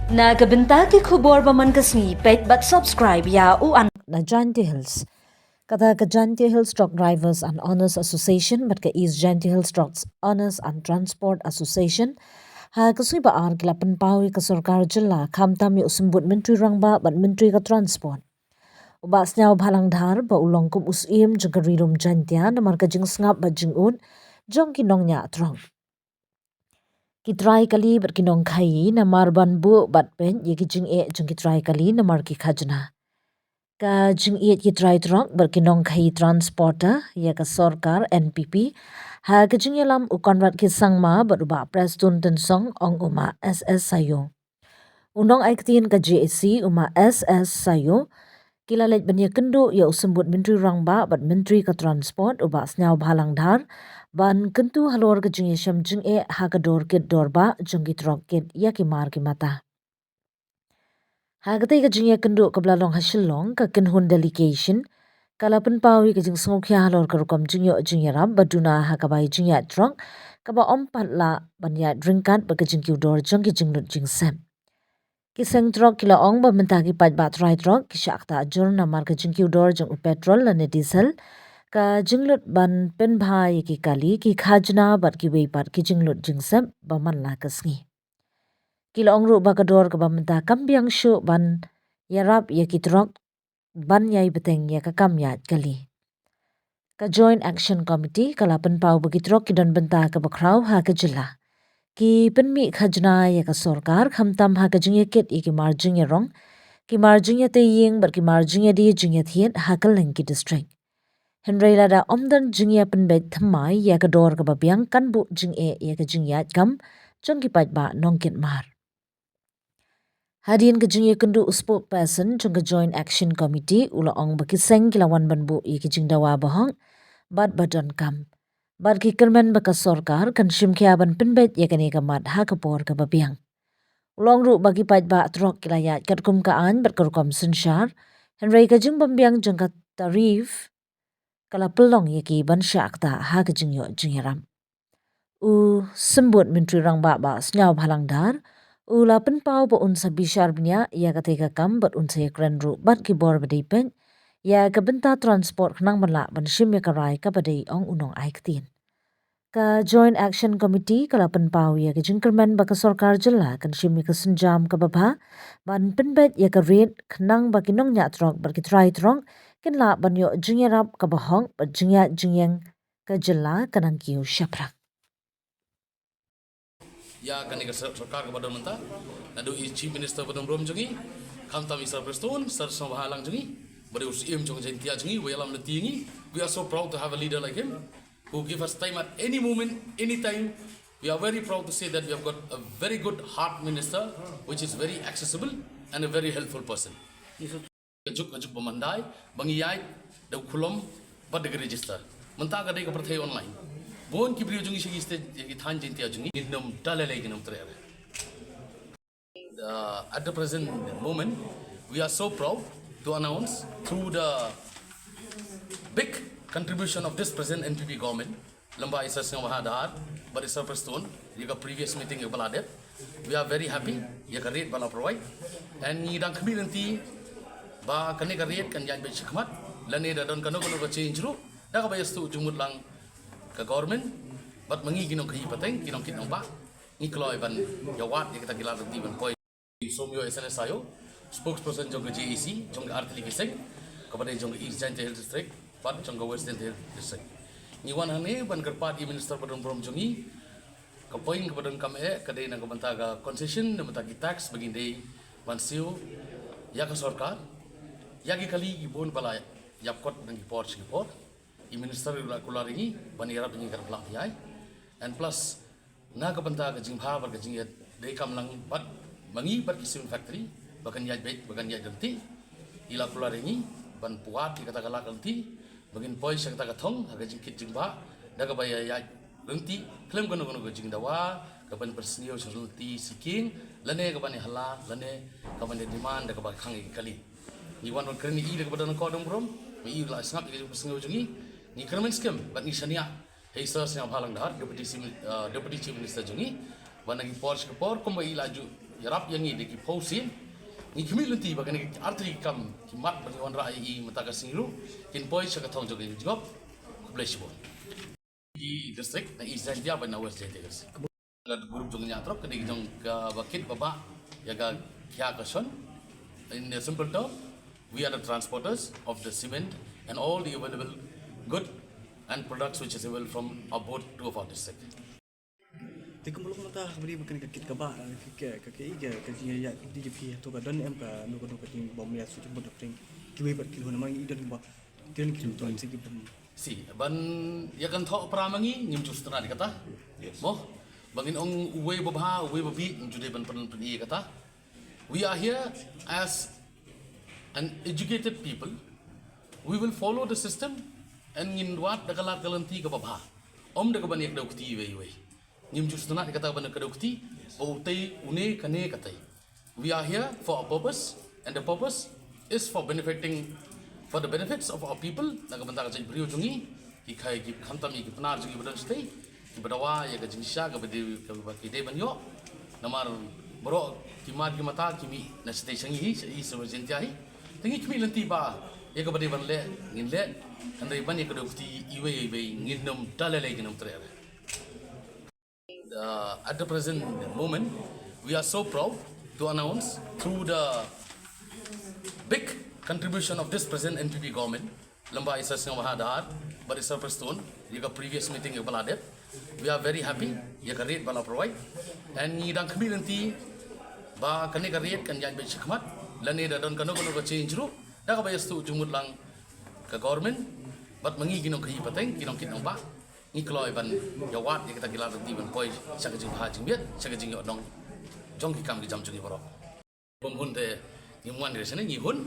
Nagabenta ki khubor baman kasni pet but subscribe ya u an na Janty Hills. Kata ka Janty Hills Truck Drivers and Owners Association but ka East Janty Hills Trucks Owners and Transport Association ha kasui ba ar kilapan pawi ka sarkar jilla khamtam mi usumbut menteri rangba bat menteri ka transport. Uba snyau bhalang dhar ba ulong kum usim jengkarirum Jantia na marka jing sngap ba jingun jong kinongnya trong. Kitrai kali bat kinong khai na marban bu bat pen ye kijing e jeng kitrai kali na mar ki khajna. Ka jing iet kitrai trong bat kinong khai transporter ya ka sorkar NPP ha ka jing yalam ukonrat ki sangma bat uba prestun ten song ong uma SS sayo. Unong aiktin ka JAC uma SS sayo kilalet banya kendo ya usembut menteri rangba bat menteri ka transport uba snyau bhalang dhar ban kentu halor ke jing yasham jing e hagador ke dorba junggi trok ke ya ki mar ki mata hagate ke jing ya kendo ke blalong hasilong ka kenhun delegation kalapan pawi ke jing sngokya halor ke rukom jing yo jing yaram baduna hagabai jing ya trok ka ba ompat la banya drinkat ba ke jing kiudor junggi jing lut jing sem kiseng trok kila ong ba mentagi pat ba try trok kisakta jur na mar ke jing kiudor jung petrol la ne diesel ka jinglut ban pen bhai ki kali ki khajna bat ki wei pat ki jinglut jingsep ba man la kasngi kila ongru ba kador ka ba menta kambyang shu ban yarap ya ki trok ban yai beteng ya ka kamyat kali ka joint action committee kala pen pau ba ki trok ki don benta ka ba kraw ha ka jilla ki penmi khajna ya ka sarkar khamtam ha ka jingye ket ki marjing ya rong ki marjing ya te ying bat ki marjing ya di jingya thien ha ka lengki district Henry lada omdan jingya penbet thamai ya ka dor ka babiang kan bu jing e ya ka jingyat kam jong ki pat ba nongkit mar. Hadin ka jingya kendu uspo person jong ka joint action committee ula ong bakiseng kilawan banbu ya ki jingdawa bahong bat badon kam. Bat ki kermen baka sorkar kan shimkya ban penbet ya ka nega mat ha ka por ka babiang. Ulong ru bagi pat ba trok kilayat kat kum kaan bat karukom sensyar Henry ka jing bambiang jong ka tarif kala pelong yaki ban syak ta ha ke jingyo jingyaram. Sembut menteri rang ba snyau bhalang dar. La penpau ba unsa bishar bnya ya ka teka kam bat unsa ya kren ru bat ki bor badai pen. Ya ka benta transport khnang banla ban shim ya karai ka badai ong unong aiktin. Ka joint action committee kala penpau ya ka jingkermen ba ka sarkar jilla kan shim ya ka senjam ka babha ban penbet ya ka red khnang ba kinong nya trok ba ki try trong kin la banyo jingyarap ka bahong ba jingya jingyang ka jilla kanang kiu shaprak. Ya kan ikan sarkar kepada mentah, nado chief minister pada brom jungi, khamta misal Preston, sar sambahalang jungi, beri usim jong jentia jungi, we alam letingi, we are so proud to have a leader like him, who give us time at any moment, any time. We are very proud to say that we have got a very good heart minister, which is very accessible and a very helpful person. Kajuk pemandai, bangiyai, dau kulom, pada register. Mentah kadai ke perthai online. Bon ki brio jungi sigi stage ki than jintia jungi indom dalale ginam tre. At the present moment, we are so proud to announce through the big contribution of this present NPP government, lamba isa sing mahadar, but isa Preston, yaka previous meeting yung baladet. We are very happy, yaka rate bala provide, and nidang kami nanti ba kani ka rate kan yan ba chikmat, lani da don kano ba change ru, da ka ba yastu jumut lang ka government, but mangi ginong kahi pateng, ginong kitong ba, ngikloy ban yawat ya kita gilar di ban koi. Somyo SNS ayo, spokesperson jong JAC, jong Artili Kiseng, kepada jong East Janty Hills District, pat jong West Janty Hills District. Niwan hane ban kerpat minister padon brom jongi, kapoing kepada kami kadai nang kabanta concession, namata tax bagindai ban siu, ya ka sarkar, ya kali ibon pala yapkot nang iport Singapore. Minister kularingi banira penyi kar pelang tiai and plus na kapanta ka jingha bar ka jinget dei kam lang bat mangi bar kisim factory bakan yaj bet bakan yaj ganti ila kularingi ban puat ki kata kala ganti bagin poi sang ta ka thong ha ka jingkit jingba da ka baya yaj ganti klem kono kono ka jingdawa ka ban persnio sulti siking lane ka ban hala lane ka ban demand da ka ba khangi kali ni wan kreni i da ka badan ko dong brom mi i la snap ki persnio jungi ni kermen skem bat ni shania hei sir sing bhalang dar deputy chief minister jungi wanagi Porsche ke por kombai laju yarap yang ini ki pausin ni community bagan ni arti kam ki mat bagi wan rai I mata ka singru kin poi sa ka thong jog job kublesibo di district na East India ba na West India gas group jong nya trop kadi jong ka bakit baba ya ga kya ka son in a simple term we are the transporters of the cement and all the available good and products which is available from our board to of our district. Tiga puluh mata beri makan kekit kabah kekit ya di GP tu ka don em ka nu ka ting bom ya su jemput ting kiwe bat kilo namang I don ba kian kilo tu segi ben si ban ya kan thok pramangi nyum jus tana di kata mo bangin ong uwe babha uwe babi jude ban pen I kata we are here as an educated people we will follow the system and in what the kalat kalanti ka babha om de ka ban yak daukti we nyum jus tana di kata ban ka daukti o tai une kane katai we are here for a purpose and the purpose is for for the benefits of our people naga banta ka brio jungi ki khai ki khantam ki panar jungi badan stay ki badawa ya ga jingsha ga bedi ka ki de banyo namar bro ki mar ki mata ki mi na stay sangi I so jentia hi tingi ki lanti ba ya ga bedi ban le ngin le andai ban ya ka dokti iwe ngin nom dalale ki nom tre at the present moment we are so proud to announce through the big contribution of this present NPP government, Lamba Isar Singh Mahadar, but Isar Prestone, you got previous meeting of Baladet. We are very happy, you can rate Bala provide, and you don't community, ba kani ka rate kan yan ba shikmat, lani da don kano ka change ru, da ka bayas tu jumut lang ka government, but mangi ginong kahi pateng, ginong kitong ba, ni kloy ban yawat, ya kita gila rati ban poi, sa ka jing ha jing biat, sa ka jing yodong, jong ki kam ki jam jungi baro. Pemhun te Ngiwan dari sana ngihun,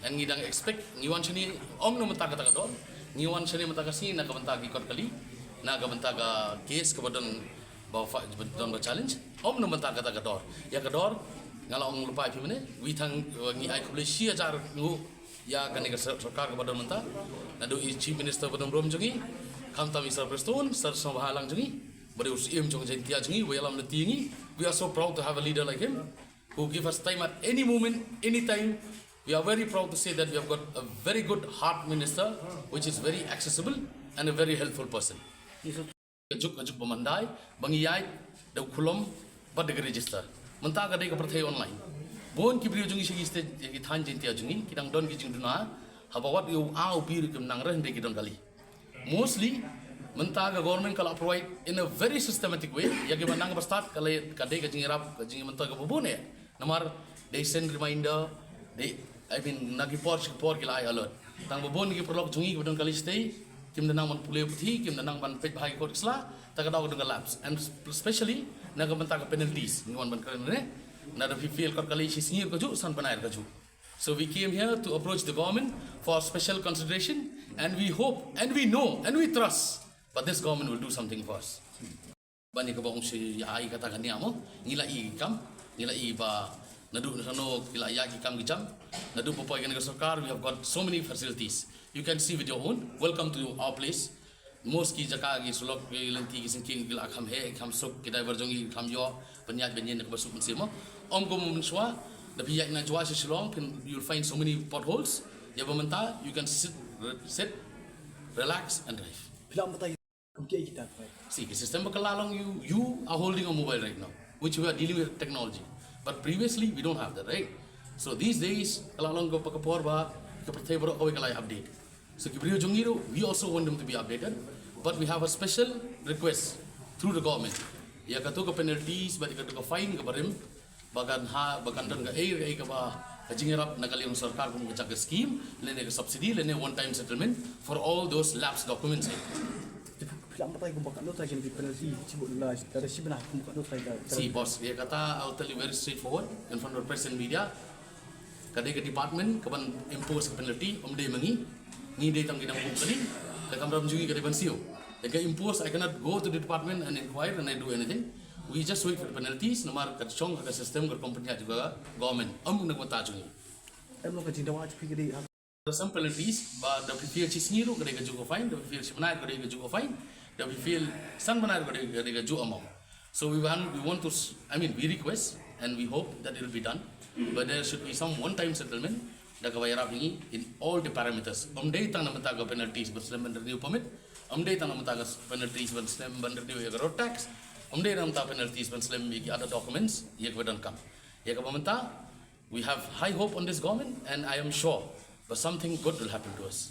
and ngidang expect ngiwan sini om no mata kata kata, ngiwan sini mata kasi nak banta ki kot kali, nak banta ka case kebadan bawa kebadan bawa challenge, om no mata kata kata, ya kador ngalah om lupa ipi mana, we thang ngi ai kubli sia jar ngu ya kan negara sarkar kebadan mata, nado chief minister kebadan rom jungi, kam tam Isar Prestone, sar sambahalang jungi, beri usim jung jentia jungi, we alam letingi, we are so proud to have a leader like him. Who give us time at any moment, any time. We are very proud to say that we have got a very good heart minister, which is very accessible and a very helpful person. Kajuk pemandai, bangiyai, dau kulom, bad register. Mentah kadai ka perthai online. Bon ki brio jungi sigi ste ki than jintia jungi, kidang don ki jing duna, habawat you au bir kim nang reh ki don kali. Mostly mentah ka government kala provide in a very systematic way. Ya ki manang start kadai ka jing rap ka jing mentah ka bubun ya. Namar they send reminder, nagi por kila ay alert. Tang babon ki prolog jungi kibadon kali stay, kim danang man pulay puthi, kim danang man pet bahagi kor kisla, tagadaw ko labs. And especially nagabanta ka penalties. Ngawan ban kare ne, na da feel kor kali sisingir ka ju san banayar ka ju. So we came here to approach the government for special consideration, and we hope and we know and we trust, but this government will do something for us. Bani ka ba si ai kata kaniya mo, ngila ikam. Nila iba nadu sano kila yaki kam gijam nadu popoy kan sarkar we have got so many facilities you can see with your own welcome to our place most ki jaka gi sulok ki lenti ki singking gila kham he kham sok ki driver jongi kham yo penyat benyen ko basuk simo om ko mun swa the piyak na jwa shilong you'll find so many potholes ya bamanta you can sit relax and drive bilang mata kita see the system bakalalong you are holding a mobile right now which we are dealing with technology. But previously, we don't have that, right? So these days, kalalong ko pakapor ba, kapatay bro ko kalay update. So kibriyo jungiro, we also want them to be updated, but we have a special request through the government. Ya kato ka penalties, ba kato ka fine ka barim, bagan dan ka air ka ba, kajingirap nakaliyong sarkar kung kajag ka scheme, lene ka subsidy, lene one-time settlement for all those lapsed documents. Bilang mata ko bakal nota kini penalty cibuk lah dari si benar ko bakal nota ka see boss dia kata I'll tell you very straightforward in front of press and media kadai ke department kaban impose penalty de mangi ni de tang kinang kali ka kamram jungi kadai ban sio they can impose I cannot go to the department and inquire and I do anything we just wait for the penalties namar ka chong ka system ka company juga government nagmata jungi em ka jindawa aja pikir some penalties but the feel chisniru kadai ka juga fine the feel shimnai kadai ka juga fine that we feel san banar ko de ju amount so we want to we request and we hope that it will be done. But there should be some one-time settlement da kabayarap ini in all the parameters. Day tang namataga penalties but slam under new permit. Day tang namataga penalties but slam under new road tax. Day namata penalties but slam other documents. Yek don't come. Yek pamenta. We have high hope on this government, and I am sure that something good will happen to us.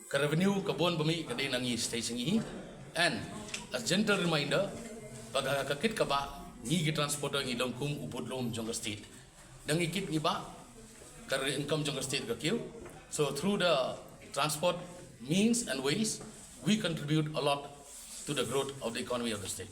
Ka revenue kabon bumi kadai nangi station ini, and as gentle reminder, pagkakakit ka ba ni transporter ng ilong kung upodlom Jonga State. Dangikit ni ba kar income Jonga State kakiyo. So through the transport means and ways, we contribute a lot to the growth of the economy of the state.